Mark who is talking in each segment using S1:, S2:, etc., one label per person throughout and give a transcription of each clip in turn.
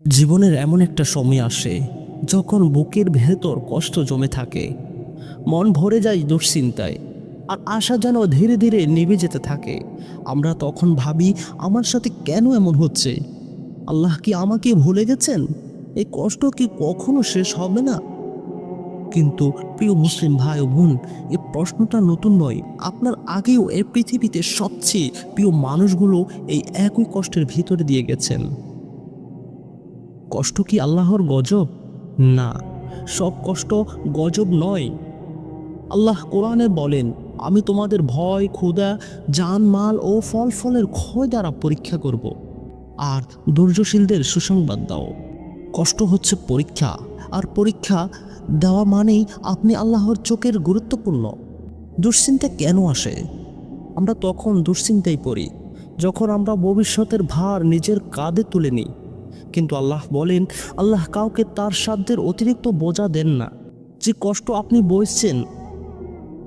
S1: জীবনের এমন একটা সময় আসে যখন বুকের ভেতর কষ্ট জমে থাকে, মন ভরে যায় দুশ্চিন্তায়, আর আশা যেন ধীরে ধীরে নিভে যেতে থাকে। আমরা তখন ভাবি, আমার সাথে কেন এমন হচ্ছে? আল্লাহ কি আমাকে ভুলে গেছেন? এই কষ্ট কি কখনো শেষ হবে না? কিন্তু প্রিয় মুসলিম ভাই ও বোন, এই প্রশ্নটা নতুন নয়। আপনার আগেও এই পৃথিবীতে সবচেয়ে প্রিয় মানুষগুলো এই একই কষ্টের ভিতরে দিয়ে গেছেন। কষ্ট কি আল্লাহর গজব? না, সব কষ্ট গজব নয়। আল্লাহ কোরআনে বলেন, আমি তোমাদের ভয়, ক্ষুধা, জানমাল ও ফল ফলের ক্ষয় দ্বারা পরীক্ষা করব, আর ধৈর্যশীলদের সুসংবাদ দাও। কষ্ট হচ্ছে পরীক্ষা, আর পরীক্ষা দেওয়া মানেই আপনি আল্লাহর চোখের গুরুত্বপূর্ণ। দুশ্চিন্তা কেন আসে? আমরা তখন দুশ্চিন্তায় পড়ি যখন আমরা ভবিষ্যতের ভার নিজের কাঁধে তুলে নিই। কিন্তু আল্লাহ বলেন, আল্লাহ কাউকে তার সাধ্যের অতিরিক্ত বোঝা দেন না। যে কষ্ট আপনি বইছেন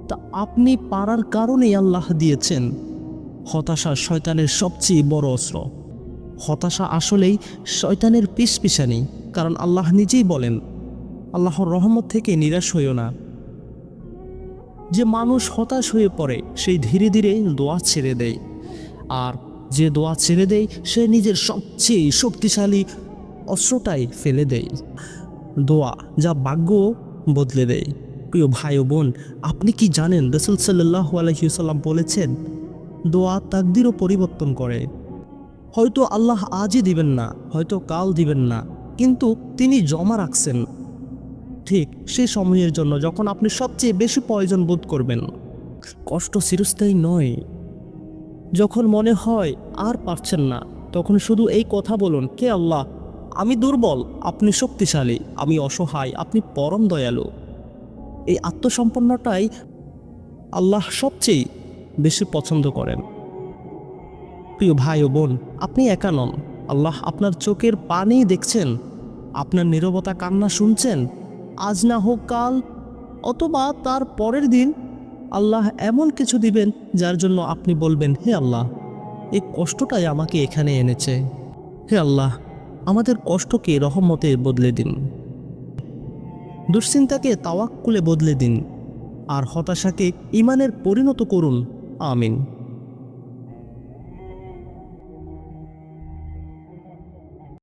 S1: তা আপনি পারার কারণেই আল্লাহ দিয়েছেন। হতাশা শয়তানের সবচেয়ে বড় অস্ত্র। হতাশা আসলেই শয়তানের পিছানি, কারণ আল্লাহ নিজেই বলেন, আল্লাহর রহমত থেকে নিরাশ হইও না। যে মানুষ হতাশ হয়ে পড়ে সেই ধীরে ধীরে দোয়া ছেড়ে দেয়, আর যে দোয়া ছেড়ে দেয় সে নিজের সবচেয়ে শক্তিশালী অস্ত্রটাই ফেলে দেয়। দোয়া যা ভাগ্য বদলে দেয়। প্রিয় ভাই ও বোন, আপনি কি জানেন রাসূল সাল্লাল্লাহু আলাইহি ওয়াসাল্লাম বলেছেন, দোয়া তাকদিরও পরিবর্তন করে। হয়তো আল্লাহ আজই দিবেন না, হয়তো কাল দিবেন না, কিন্তু তিনি জমা রাখছেন ঠিক সেই সময়ের জন্য যখন আপনি সবচেয়ে বেশি প্রয়োজন বোধ করবেন। কষ্ট চিরস্থায়ী নয়। যখন মনে হয় আর পারছেন না, তখন শুধু এই কথা বলুন, হে আল্লাহ, আমি দুর্বল, আপনি শক্তিশালী, আমি অসহায়, আপনি পরম দয়ালু। এই আত্মসম্পন্নটাই আল্লাহ সবচেয়ে বেশি পছন্দ করেন। প্রিয় ভাই ও বোন, আপনি একা নন। আল্লাহ আপনার চোখের পানি দেখছেন, আপনার নীরবতা কান্না শুনছেন। আজ না হোক কাল, অথবা তার পরের দিন আল্লাহ এমন কিছু দিবেন যার জন্য আপনি বলবেন, হে আল্লাহ, এই কষ্টটাই আমাকে এখানে এনেছে। হে আল্লাহ, আমাদের কষ্টকে রহমতে বদলে দিন, দুশ্চিন্তাকে তাওয়াক্কুলে বদলে দিন, আর হতাশাকে ঈমানের পরিণত করুন। আমিন।